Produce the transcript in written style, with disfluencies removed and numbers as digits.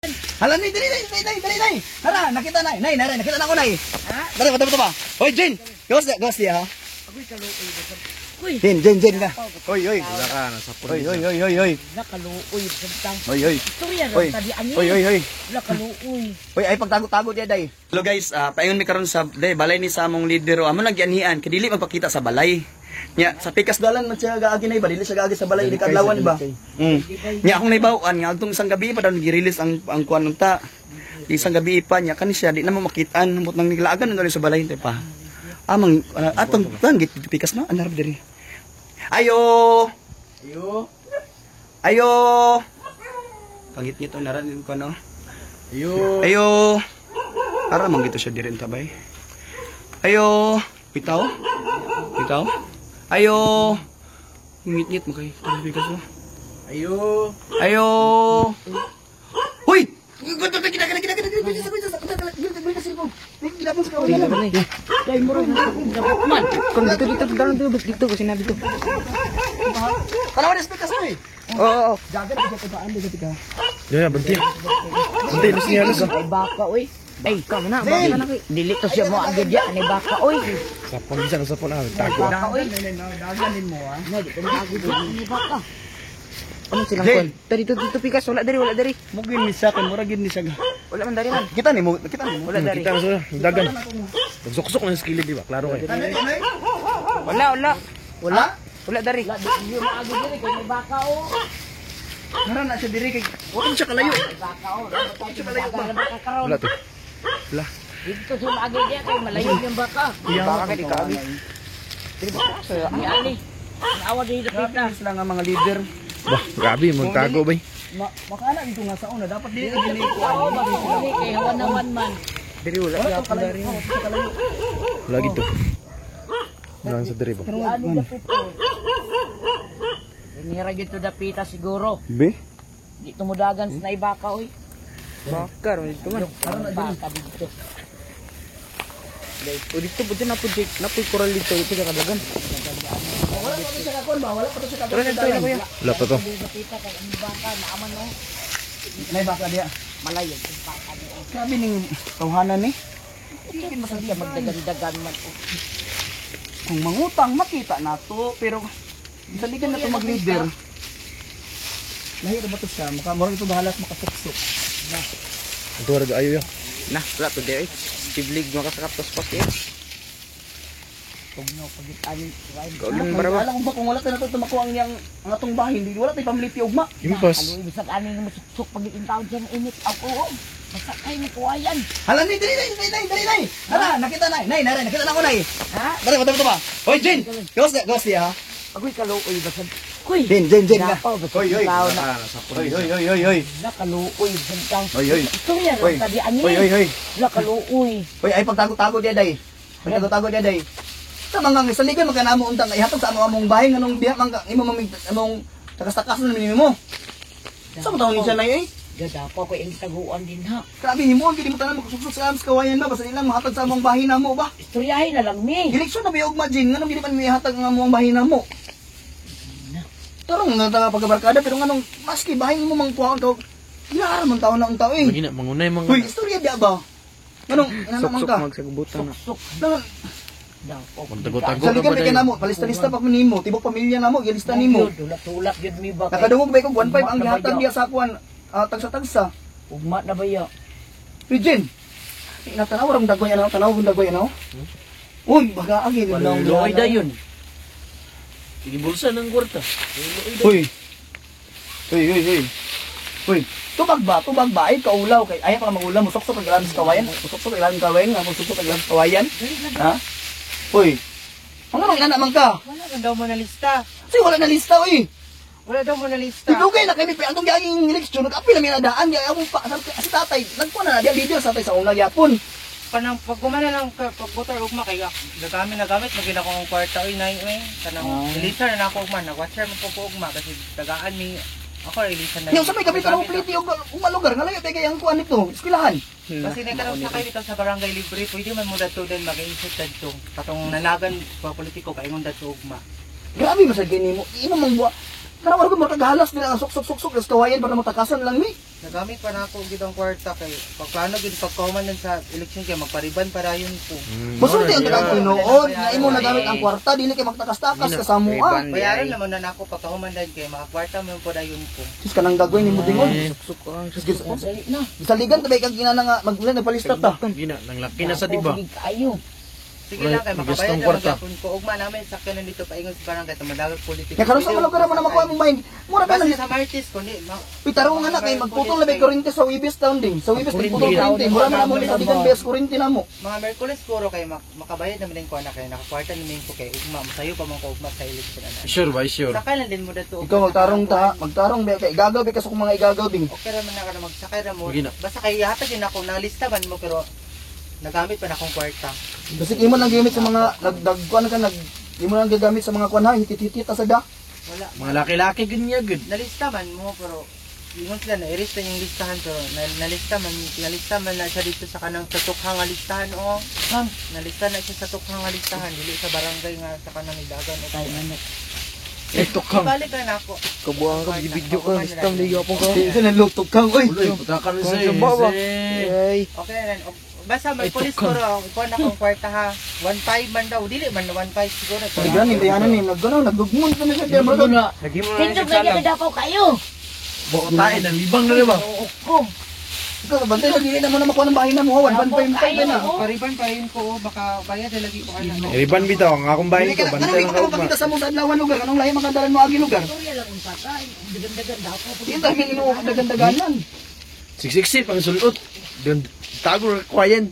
Hala, nay, dali. Hala, nakita na. Nay, nakita na ako, nay. Ha? Dali, bata ba? Hoy, Jin. Gawas dia, ha? Agoy kaluoy ba? Uy. Jin ka. Hoy. Wala ka, nasa pulis. Hoy. Nakaluoy bentang. Hoy. Istorya Hoy. ra tadi ani. Hoy. Wala kaluoy. Hoy, ay pagtago-tago dia, day. Hello guys, paingon mi karon sa day balay ni sa among leader. Amo nagyanian, kadili magpakita sa balay. Nya, sa pikas dalan man siya gaagi nay ba, dili siya gaagi sa balay di kadlawan ba. Nya akong naibawaan nga adtong isang gabi pa daw gi-release ang kuan unta. Isang gabi pa nya kani siya di na mo makitaan mut nang nilaagan na sa balay tay pa. Amang atong tanggit pikas na anar diri. Ayo. Pangit nito naran ko no. Ayo. Para man gito siya diri tabay. Ayo. Bitaw. Ayo. Ngit-ngit mo kay bigas mo. Ayo. Hoy! Dito ko sinabi ko. Kalawan na speakers mo eh. Oo. Jagat ka sa baan dito ka. Ya, bentin. Bentin ni siya lusa. Ay baka oy. Ay, ka na ba na kay. Dili to siya mo agad ya ani baka oy. Sapon bisa na sapon ah. Tago. Baka oy. Daganin mo ah. Na dito na agad ani baka. Ano silang Jay. kon? Dito pikas wala dari. Mugin ni sa akin, muragin ni sa. Wala man dari man. Kita ni mo. Wala dari. Kita na sa dagan. Nagsok-sok na sa kilid di ba? Klaro kay. Wala. Wala? Wala dari. Di mo agad diri kay may baka o. Karon na siya diri kay. Wala siya kalayo. Baka o. Wala Wala to. Wala. Dito siya agad dia kay malayo yung baka. Baka kay di kaabi. Dili ba sa ani. Awa dito kita. Sila nga mga leader. Bah, grabe mo tago bay. Makaana dito nga sa una dapat dili dili ko Oo, bakit kay hawan man. Diri wala ya pun dari. Wala gitu. Nang sa diri ba? Ano dapit ko? Inira gito dapita siguro. Be? Di tumudagan sa naibaka oy. Bakar dito man. Karon na baka dito. O dito pud na pud koral dito ito ka dagan. Wala pa siya kakon ba? Wala pa siya kakon. Tara dito na kuya. Wala pa to. Dapita kay ang baka naaman no. Nay baka dia. Malayo ang baka ni. Sabi ning tawhanan ni. Hindi masaya magdagan-dagan man o. Kung mangutang makita nato pero saligan na to mag-leader. Lahi ra ba to siya? Murag ito bahalas makapuksok. Ito ra ayo yo. Nah, wala to di. Tiblig mo ka sa kaptos pas eh. Kung no pagitan Kaulan bara ba? Alam ko ba kung wala tayo nato makuha ang yang ang atong bahin, di wala tayo pamiliti ugma. Impas. Ano ibig sabihin mo susuk pagitin taon diyan init ako. Basta kay ni kuwayan. Hala, dali. Hala, nakita na. Nay, nakita na ako, nay. Ha? Dali, bata ba? Hoy, Jin. Gawas dia, ha? Agoy kaluoy basta. Kuy. Jin ka. Napaw basta. Hoy. Tao na Hoy. nakaluoy bentang. Hoy. Istorya ra Hoy. tadi ani. Hoy. Nakaluoy. Hoy, ay pagtago-tago dia, day. Pagtago-tago dia, day. Sa mga saligan magkanamo untang ihatag sa among bahay nganong biya man imo among takas-takas na mo. Sa mo taon ni siya nay eh? Gada pa ko yung taguan din ha. Grabe ni mo, hindi mo tanan magsuksok sa ams kawayan ba basta ilang mahatag sa among bahay namo ba? Istoryahin na lang ni. Eleksyon na biya ugma Jin, nganong dili man mihatag ang among bahay namo. Tarong nga ta pagbarkada pero nganong maski bahay mo mang kuwaon to. Yara man taon na ang tao eh. Lagi na mangunay mga. Hoy, istorya dia ba? Nganong naman Sok-sok ka? magsagubutan na. Sok. Nang Daw po. Tago-tago sa ka ligan ba kay dayo? namo, palista-lista pa nimo, tibok pamilya namo, gilista nimo. Tulak-tulak yun mi ba? Nakadungog ba ko 1.5 ang gihatag dia sa kuan tagsa-tagsa. Ugma na ba ya? Regine. Natanaw ram dagoy ano, tanaw ram dagoy ano. Uy, baga agi ni nang Luoy da yun. Sige bulsa ng kwarta. Uy. Uy. Tubag ba ay kaulaw kay ay pa magulam musok-sok ang sa kawayan. Musok-sok ang kawayan, nga musok-sok ang kawayan. Ha? Uy. Ano nang ina man ka? Wala na daw mo na lista. Kasi wala na lista uy. Wala daw mo na lista. Dugay na kay atong giaging eleksyon nag-apil na daan di ako pa sa tatay. Nagkuha na dia video sa tatay sa una gyapon. Panang pagkumana ng pagbutar ugma kay dagami na gamit magina ko ng kwarta oy nay may kanang deleter na ako ugma nag-watcher mo po ugma kasi tagaan mi ako release na. Yung sabay kapit ang pliti og umalugar nga layo tay kay ang kuan nito, eskwelahan. Kasi nagkaroon sa kayo dito sa barangay libre pwede man mo dato din mag-iisip dadto katong nanagan pa politiko kay ngon dato ugma. Grabe masad kay nimo. Imo mang buwa. Karawar ko makagahalas nila ang sok-sok-sok-sok, tas kawayan para matakasan lang ni. Nagamit pa na ako gitong kwarta kay pagplano gid pagkauman din sa election kay magpariban para yun po. Masulti ang tagang tinuod, nga imo nagamit ang kwarta, dili kay magtakas-takas ka sa mua. Bayaran naman na nako pagkauman din kay makakwarta mo po dayon po. Sus kanang gagawin nimo dingon. Dali na. Saligan tabay kang kinana nga magbulan na palista ta. Gina, nang laki na sa diba? Pagig kayo. Sige lang kay Right, makabayad gustong na kwarta. magapon ko ugma namin sakyanan dito paingon sa barangay tamadagat politika. Kaya karon sa lugar mo na makuha mong mind. Mura ka Basta lang. sa Martis ko ni Pitaro nga na kay magputol labay kurente sa Wibis town ding. Sa Wibis putol kurente, mura man mo sa digan bes kurente na mo. mga Merkules puro kay makabayad naman din ko na kay nakakwarta namin ko kay ugma masayo pa man ko ugma sa election na. Sure ba, sure. Sakay lang din mo dato. Ikaw magtarong ta, magtarong be kay igagaw be kasok mga igagaw ding. Okay ra man na ka na magsakay ra mo. Sige na. Basta kay hatag din ako na lista man mo pero nagamit pa na akong kwarta. Kasi imo lang gamit sa mga nagdagkuan ka imo lang gagamit sa mga kuan ha, hitit-hitit sa da. Wala. Mga laki-laki ganyan good. Nalista man mo pero ingon sila na erase na yung listahan pero nalista man na siya dito sa kanang tutukhang nga listahan o ma'am nalista na siya sa tutukhang nga listahan dili sa barangay nga sa kanang idagan o Tayo na. Ito kang. balik na nako Kabuang ka, video ka. Stang liga po ka. Di sa nalutog kang oy. Putakan na sa'yo. Ay. okay na rin. Basta may police ko ro ikuha na akong kwarta ha 1.5 man daw dili man 1.5 siguro Paligan ni bayanan ni nagganaw nagdugmon kami sa diyan bro. Lagi mo na Sindog na niya dapaw kayo. Bukatain, ang libang na diba? Hukom. Ikaw bantay lagi na mo na makuha ng bahay na mo 1.5 na. pariban pa yun ko baka bayad lagi ko ano Riban bitaw, ang akong bahay Dili ko. ka Bantay lang ka ka makita sa mo sa adlawan lugar anong lahi makadalan mo agi lugar. Storya lang ang patay. Dagan-dagan dapaw. Di tayo inuudag-daganan. Siksik-sik, ang sulot. Tago, kwayan.